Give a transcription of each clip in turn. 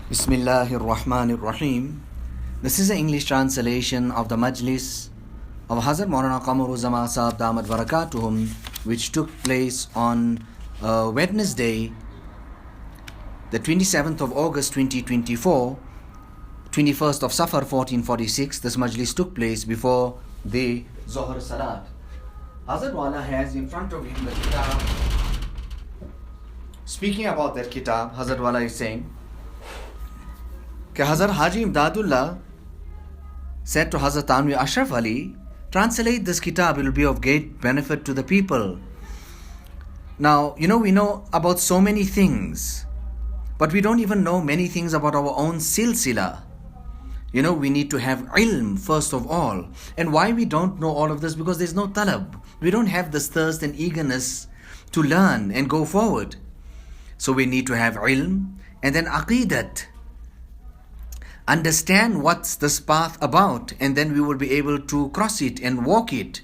Bismillahir Rahmanir Rahim. This is an English translation of the MAJLIS of HAZRATH MAULANA QAMAR Damat Barakatuhum, which took place on Wednesday, the 27th of August 2024, 21st of Safar 1446. This Majlis took place before the Zohr Salat. Hazrat Wala has in front of him the kitab. Speaking about that kitab, Hazrat Wala is saying, Hazrat Haji Imdadullah said to Hazrat Tanvi Ashraf Ali, translate this kitab, it will be of great benefit to the people. Now, we know about so many things, but we don't even know many things about our own silsila. We need to have ilm first of all. And why we don't know all of this? Because there's no talab. We don't have this thirst and eagerness to learn and go forward. So we need to have ilm and then aqidat. Understand what's this path about, and then we will be able to cross it and walk it.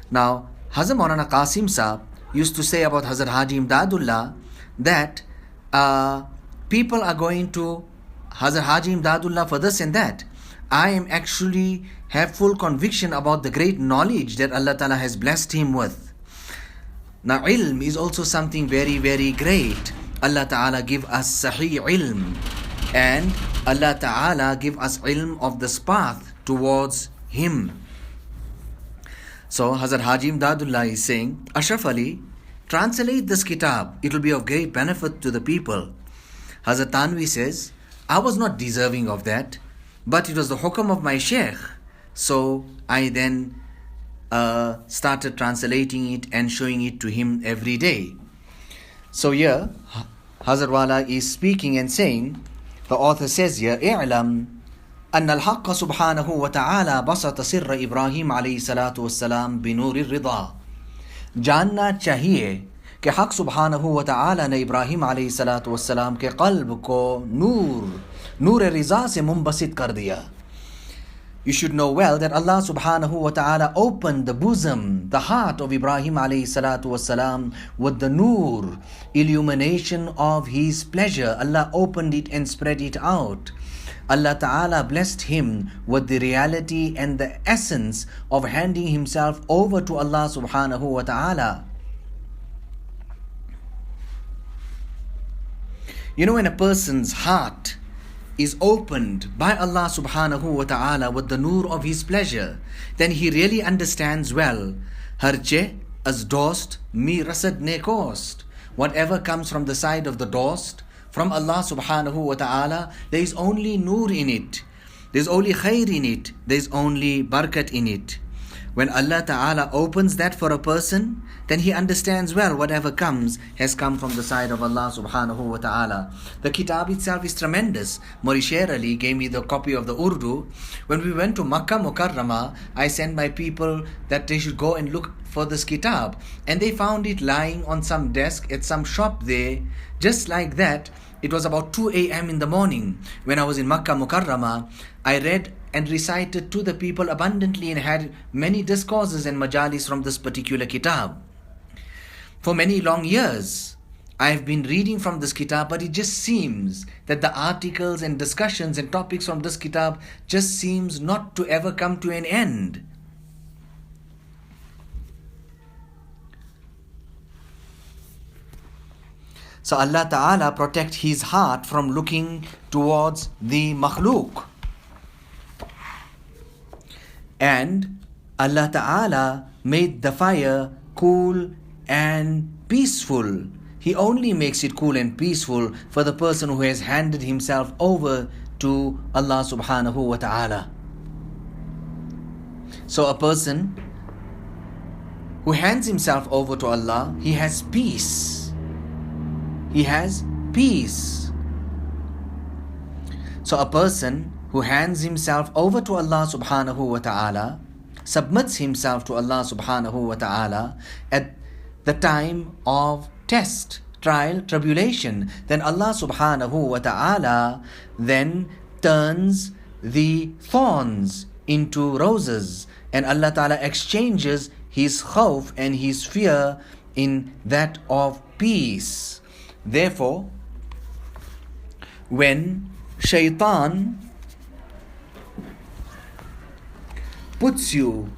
Now, Hazrat Maulana Qasim Sahib used to say about Hazrat Haji Imdadullah that people are going to Hazrat Haji Imdadullah for this and that. I am actually have full conviction about the great knowledge that Allah Ta'ala has blessed him with. Now, ilm is also something very, very great. Allah Ta'ala give us sahih ilm. And Allah Ta'ala give us ilm of this path towards Him. So Hazrat Haji Imdadullah is saying, Ashraf Ali, translate this kitab. It will be of great benefit to the people. Hazrat Tanvi says, I was not deserving of that, but it was the hukam of my sheikh. So I then started translating it and showing it to him every day. So here, Hazrat Wala is speaking and saying, the author says here, اعلم أن الحق سبحانه وتعالى بسط سر إبراهيم عليه الصلاة والسلام بنور الرضا. जानना चाहिए कि हक सुब्हानहू व तआला ने इब्राहिम अलैहि सलातु वस्सलाम के क़ल्ब को नूर रिज़ा से मुंबसित कर दिया. You should know well that Allah subhanahu wa ta'ala opened the bosom, the heart of Ibrahim alayhi salatu wasalam with the nur, illumination of his pleasure. Allah opened it and spread it out. Allah ta'ala blessed him with the reality and the essence of handing himself over to Allah subhanahu wa ta'ala. When a person's heart is opened by Allah subhanahu wa ta'ala with the nur of his pleasure, then he really understands well, harche as dost mi rasad ne kost. Whatever comes from the side of the dost, from Allah subhanahu wa ta'ala, there is only nur in it. There is only khair in it. There is only barakat in it. When Allah Ta'ala opens that for a person, then he understands well whatever comes has come from the side of Allah Subhanahu wa Ta'ala. The kitab itself is tremendous. Maurice Ali gave me the copy of the Urdu. When we went to Makkah Mukarramah, I sent my people that they should go and look for this kitab. And they found it lying on some desk at some shop there. Just like that, it was about 2 a.m. in the morning. When I was in Makkah Mukarramah, I read and recited to the people abundantly and had many discourses and majalis from this particular kitab. For many long years, I have been reading from this kitab, but it just seems that the articles and discussions and topics from this kitab just seems not to ever come to an end. So Allah Ta'ala protect his heart from looking towards the makhluk. And Allah Ta'ala made the fire cool and peaceful. He only makes it cool and peaceful for the person who has handed himself over to Allah Subhanahu wa Ta'ala. So a person who hands himself over to Allah, he has peace. He has peace. So a person who hands himself over to Allah subhanahu wa ta'ala, submits himself to Allah subhanahu wa ta'ala at the time of test, trial, tribulation, then Allah subhanahu wa ta'ala then turns the thorns into roses, and Allah ta'ala exchanges his khawf and his fear in that of peace. Therefore, when shaitan puts you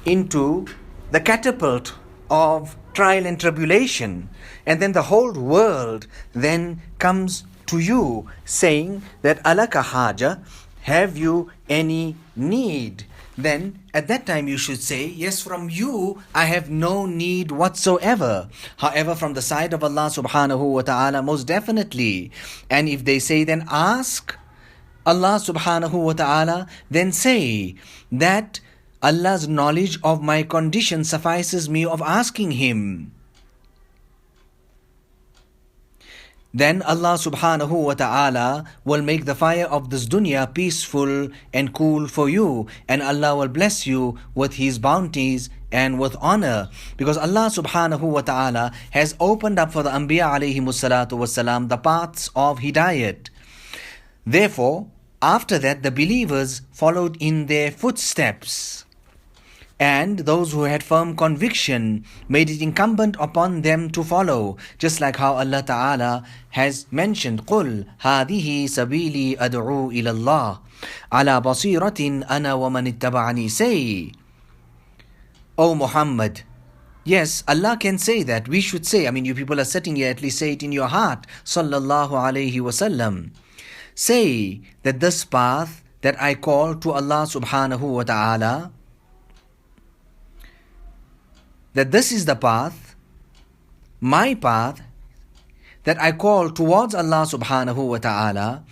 into the catapult of trial and tribulation, and then the whole world then comes to you saying that alaka haja, have you any need? Then at that time you should say, yes, from you I have no need whatsoever. However, from the side of Allah subhanahu wa ta'ala, most definitely. And if they say, then ask Allah subhanahu wa ta'ala, then say that Allah's knowledge of my condition suffices me of asking Him. Then Allah subhanahu wa ta'ala will make the fire of this dunya peaceful and cool for you, and Allah will bless you with His bounties and with honor, because Allah subhanahu wa ta'ala has opened up for the Anbiya alayhimus salatu wassalam the paths of Hidayat. Therefore, after that the believers followed in their footsteps, and those who had firm conviction made it incumbent upon them to follow, just like how Allah Ta'ala has mentioned, قُلْ هَذِهِ سَبِيلِي أَدْعُو إِلَى اللَّهِ عَلَى بَصِيرَةٍ أَنَا وَمَنِ اتَّبَعَنِي. Say, O Muhammad, yes, Allah can say that. We should say, you people are sitting here, at least say it in your heart, sallallahu alayhi wasallam. Say that this path that I call to Allah subhanahu wa ta'ala, that this is the path, my path, that I call towards Allah subhanahu wa ta'ala,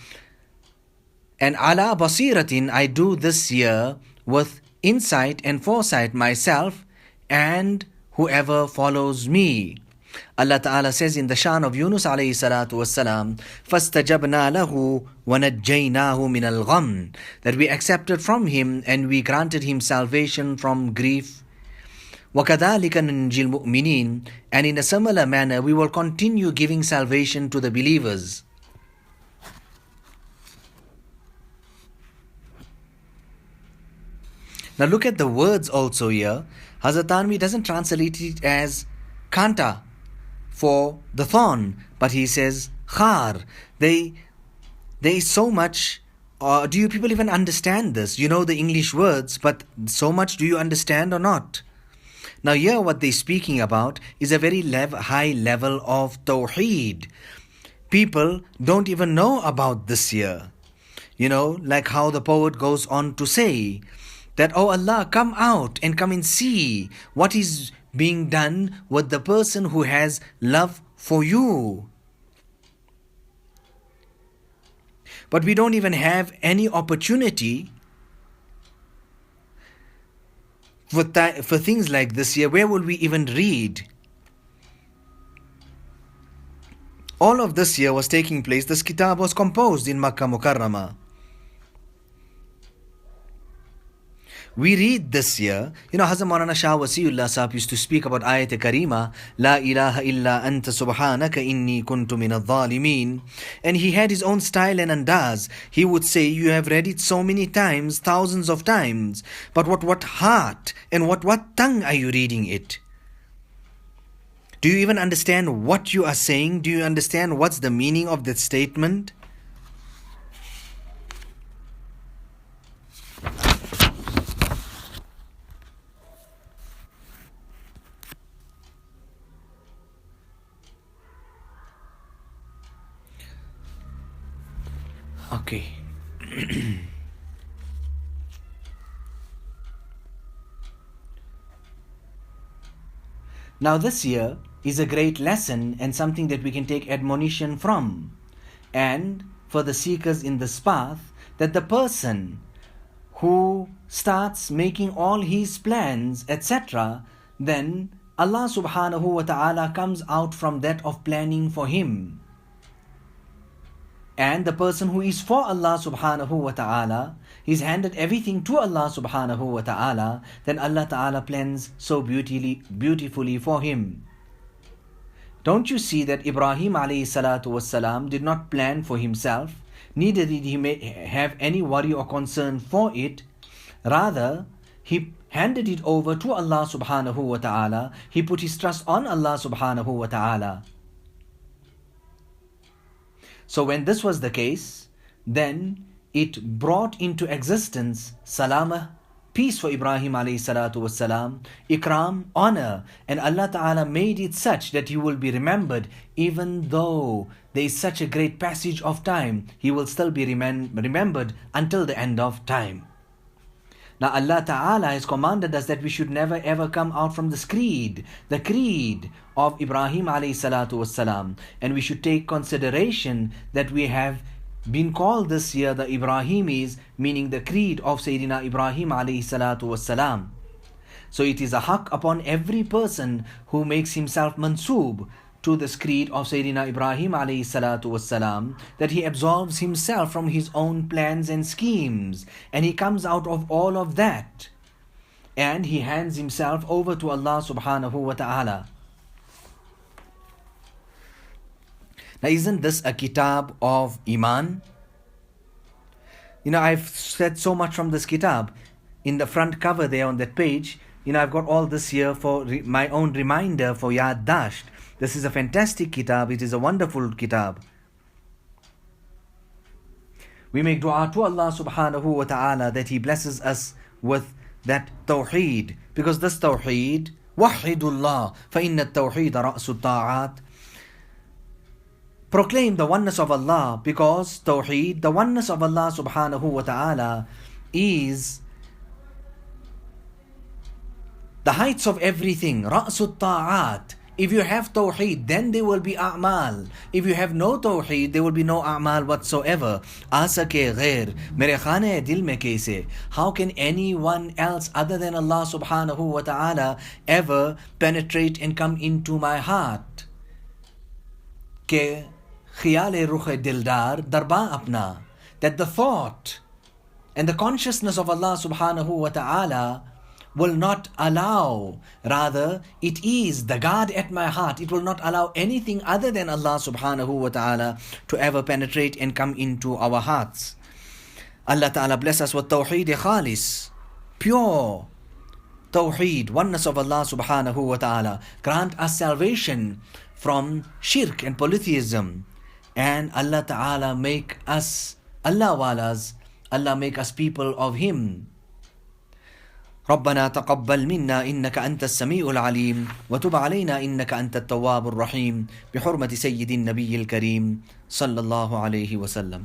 and ala basiratin, I do this year with insight and foresight myself and whoever follows me. Allah Ta'ala says in the shan of Yunus alayhi salatu wassalam, فَاسْتَجَبْنَا لَهُ وَنَجَّيْنَاهُ مِنَ الْغَمِّ, that we accepted from him and we granted him salvation from grief. وَكَذَلِكَ نُنْجِي الْمُؤْمِنِينَ, and in a similar manner we will continue giving salvation to the believers. Now look at the words also here. Hazrat Tanvi doesn't translate it as kanta for the thorn, but he says khar. There is so much. Do you people even understand this? You know the English words, but so much do you understand or not? Now here what they're speaking about is a very high level of tawheed. People don't even know about this here. Like how the poet goes on to say that, oh Allah, come out and come and see what is being done with the person who has love for you. But we don't even have any opportunity for things like this here. Where will we even read? All of this here was taking place. This kitab was composed in Makkah Mukarramah. We read this here. Hazrat Maulana Shah Wasiullah Sahib used to speak about Ayat Karima, La ilaha illa anta subhanaka inni kuntu min al-zalimin. And he had his own style and andaz. He would say, you have read it so many times, thousands of times, but what heart and what tongue are you reading it? Do you even understand what you are saying? Do you understand what's the meaning of that statement? Okay. Now this here is a great lesson and something that we can take admonition from. And for the seekers in this path, that the person who starts making all his plans, etc., then Allah subhanahu wa ta'ala comes out from that of planning for him. And the person who is for Allah subhanahu wa ta'ala, he's handed everything to Allah subhanahu wa ta'ala, then Allah ta'ala plans so beautifully for him. Don't you see that Ibrahim alayhi salatu wassalam did not plan for himself, neither did he have any worry or concern for it. Rather, he handed it over to Allah subhanahu wa ta'ala. He put his trust on Allah subhanahu wa ta'ala. So when this was the case, then it brought into existence salama, peace for Ibrahim alayhi salatu wassalam, ikram, honor, and Allah Ta'ala made it such that he will be remembered even though there is such a great passage of time, he will still be remembered until the end of time. Now Allah Ta'ala has commanded us that we should never ever come out from this creed, the creed of Ibrahim alayhi salatu wassalam, and we should take consideration that we have been called this year the Ibrahimis, meaning the creed of Sayyidina Ibrahim alayhi salatu wassalam. So it is a haqq upon every person who makes himself mansoob to this creed of Sayyidina Ibrahim alayhi salatu wassalam, that he absolves himself from his own plans and schemes, and he comes out of all of that, and he hands himself over to Allah subhanahu wa ta'ala. Now, isn't this a kitab of Iman? You know, I've said so much from this kitab. In the front cover there on that page, you know, I've got all this here for my own reminder for Yad Dasht. This is a fantastic kitab. It is a wonderful kitab. We make dua to Allah subhanahu wa ta'ala that He blesses us with that tawheed. Because this tawheed, wahidullah, فَإِنَّ التَّوْحِيدَ رَأْسُ الطَّاعَاتِ. Proclaim the oneness of Allah, because tawheed, the oneness of Allah subhanahu wa ta'ala, is the heights of everything. Ra'su ta'at. If you have tawheed, then there will be a'mal. If you have no tawheed, there will be no a'mal whatsoever. Asake ghair, mere khane dil mein kaise? How can anyone else other than Allah subhanahu wa ta'ala ever penetrate and come into my heart? Ke khiyal rukh dildar darba apna. That the thought and the consciousness of Allah subhanahu wa ta'ala will not allow, rather it is the guard at my heart. It will not allow anything other than Allah subhanahu wa ta'ala to ever penetrate and come into our hearts. Allah ta'ala bless us with tawheed khalis, pure tawheed, oneness of Allah subhanahu wa ta'ala. Grant us salvation from shirk and polytheism, and Allah ta'ala make us Allah walas, Allah make us people of Him. ربنا تقبل منا إنك أنت السميع العليم وتب علينا إنك أنت التواب الرحيم بحرمة سيد النبي الكريم صلى الله عليه وسلم.